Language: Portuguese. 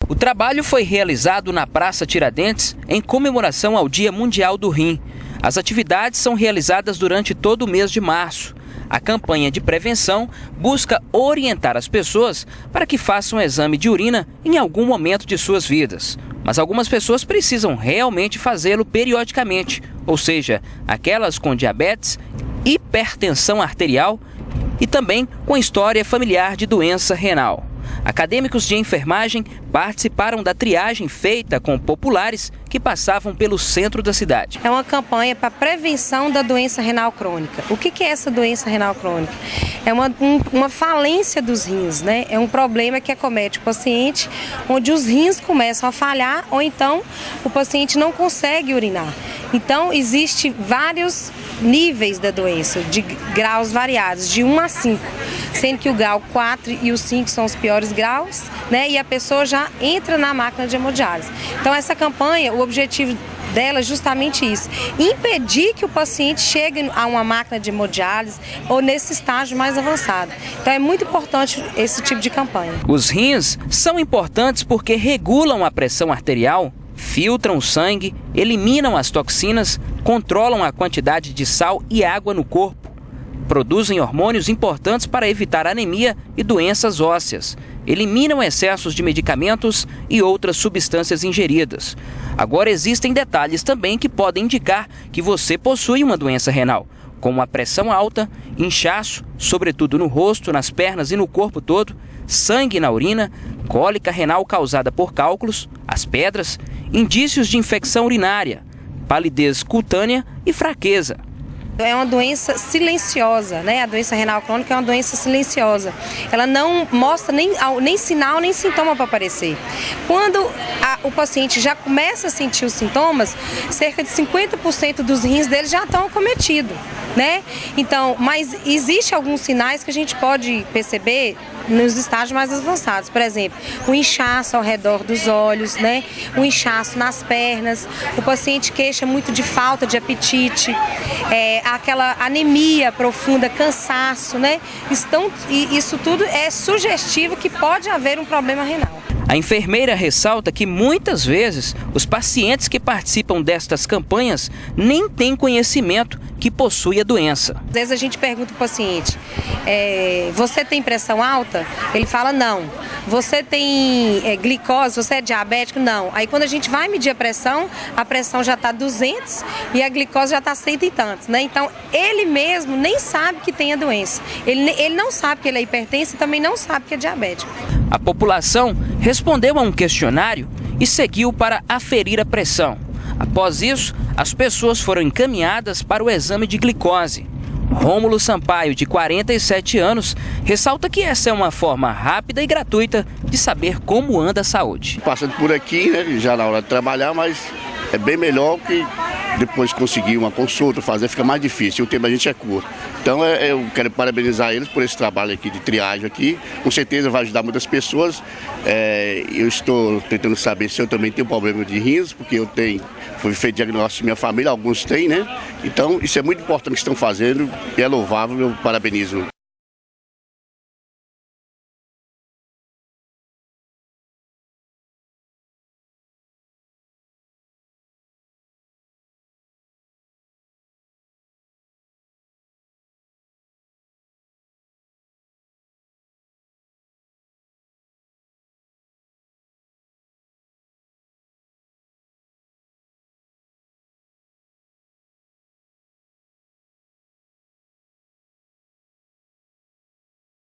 O trabalho foi realizado na Praça Tiradentes em comemoração ao Dia Mundial do Rim. As atividades são realizadas durante todo o mês de março. A campanha de prevenção busca orientar as pessoas para que façam um exame de urina em algum momento de suas vidas. Mas algumas pessoas precisam realmente fazê-lo periodicamente, ou seja, aquelas com diabetes, hipertensão arterial e também com história familiar de doença renal. Acadêmicos de enfermagem participaram da triagem feita com populares que passavam pelo centro da cidade. É uma campanha para prevenção da doença renal crônica. O que é essa doença renal crônica? É uma falência dos rins, né? É um problema que acomete o paciente, onde os rins começam a falhar ou então o paciente não consegue urinar. Então, existe vários níveis da doença, de graus variados, de 1 a 5, sendo que o grau 4 e o 5 são os piores graus, né? E a pessoa já entra na máquina de hemodiálise. Então, essa campanha, o objetivo dela é justamente isso, impedir que o paciente chegue a uma máquina de hemodiálise ou nesse estágio mais avançado. Então, é muito importante esse tipo de campanha. Os rins são importantes porque regulam a pressão arterial, filtram o sangue, eliminam as toxinas, controlam a quantidade de sal e água no corpo. Produzem hormônios importantes para evitar anemia e doenças ósseas. Eliminam excessos de medicamentos e outras substâncias ingeridas. Agora existem detalhes também que podem indicar que você possui uma doença renal, como a pressão alta, inchaço, sobretudo no rosto, nas pernas e no corpo todo, sangue na urina, cólica renal causada por cálculos, as pedras, indícios de infecção urinária, palidez cutânea e fraqueza. É uma doença silenciosa, né? A doença renal crônica é uma doença silenciosa. Ela não mostra nem sinal, nem sintoma para aparecer. Quando o paciente já começa a sentir os sintomas, cerca de 50% dos rins dele já estão acometidos, né? Então, mas existe alguns sinais que a gente pode perceber nos estágios mais avançados. Por exemplo, o inchaço ao redor dos olhos, né? O inchaço nas pernas, o paciente queixa muito de falta de apetite, aquela anemia profunda, cansaço, né? Isso tudo é sugestivo que pode haver um problema renal. A enfermeira ressalta que muitas vezes os pacientes que participam destas campanhas nem têm conhecimento que possui a doença. Às vezes a gente pergunta para o paciente, você tem pressão alta? Ele fala não. Você tem glicose? Você é diabético? Não. Aí quando a gente vai medir a pressão já está 200 e a glicose já está 100 e tantos, né? Então ele mesmo nem sabe que tem a doença. Ele não sabe que ele é hipertenso e também não sabe que é diabético. A população respondeu a um questionário e seguiu para aferir a pressão. Após isso, as pessoas foram encaminhadas para o exame de glicose. Rômulo Sampaio, de 47 anos, ressalta que essa é uma forma rápida e gratuita de saber como anda a saúde. Passando por aqui, né, já na hora de trabalhar, mas é bem melhor que depois conseguir uma consulta, fica mais difícil, o tempo da gente é curto. Então eu quero parabenizar eles por esse trabalho aqui de triagem aqui, com certeza vai ajudar muitas pessoas. Eu estou tentando saber se eu também tenho problema de rins, porque foi feito diagnóstico de minha família, alguns têm, né? Então isso é muito importante que estão fazendo e é louvável, eu parabenizo.